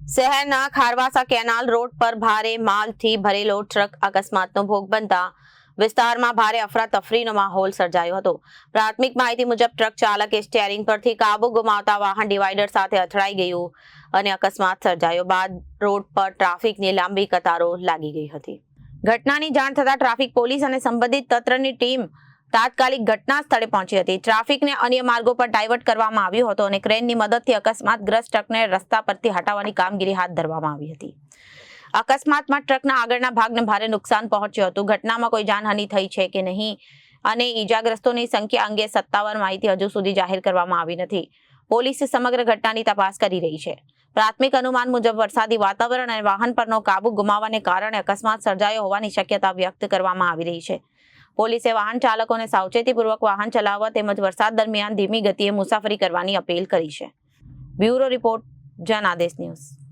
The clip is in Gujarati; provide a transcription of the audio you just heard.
શહેરના ખારવાસા કેનાલ રોડ પર ભારે માલથી ભરેલો ટ્રક અકસ્માતનો ભોગ બનતા વિસ્તારમાં ભારે અફરાતફરીનો માહોલ સર્જાયો હતો। પ્રાથમિક માહિતી મુજબ ટ્રક ચાલકે સ્ટીયરિંગ પરથી કાબુ ગુમાવતા વાહન ડિવાઈડર સાથે અથડાઈ ગયું અને અકસ્માત સર્જાયો બાદ રોડ પર ટ્રાફિકની લાંબી કતારો લાગી ગઈ હતી। ઘટનાની જાણ થતાં ટ્રાફિક પોલીસ અને સંબંધિત તંત્રની ટીમ તાત્કાલિક ઘટના સ્થળે પહોંચી હતી। ટ્રાફિકને અન્ય માર્ગો પર ડાયવર્ટ કરવામાં આવ્યો હતો અને ક્રેનની મદદથી અકસ્માતગ્રસ્ત ટ્રકને રસ્તા પરથી હટાવવાની કામગીરી હાથ ધરવામાં આવી હતી। અકસ્માતમાં ટ્રકના આગળના ભાગને ભારે નુકસાન પહોંચ્યું હતું। ઘટનામાં કોઈ જાનહાનિ થઈ છે કે નહીં અને ઈજાગ્રસ્તોની સંખ્યા અંગે સત્તાવાર માહિતી હજુ સુધી જાહેર કરવામાં આવી નથી। પોલીસ સમગ્ર ઘટનાની તપાસ કરી રહી છે। પ્રાથમિક અનુમાન મુજબ વરસાદી વાતાવરણ અને વાહન પરનો કાબુ ગુમાવવાને કારણે અકસ્માત સર્જાયો હોવાની શક્યતા વ્યક્ત કરવામાં આવી રહી છે। પોલીસે વાહન ચાલકોને સાવચેતીપૂર્વક વાહન ચલાવવા તેમજ વરસાદ દરમિયાન ધીમી ગતિએ મુસાફરી કરવાની અપીલ કરી છે। Bureau report, Janadesh news.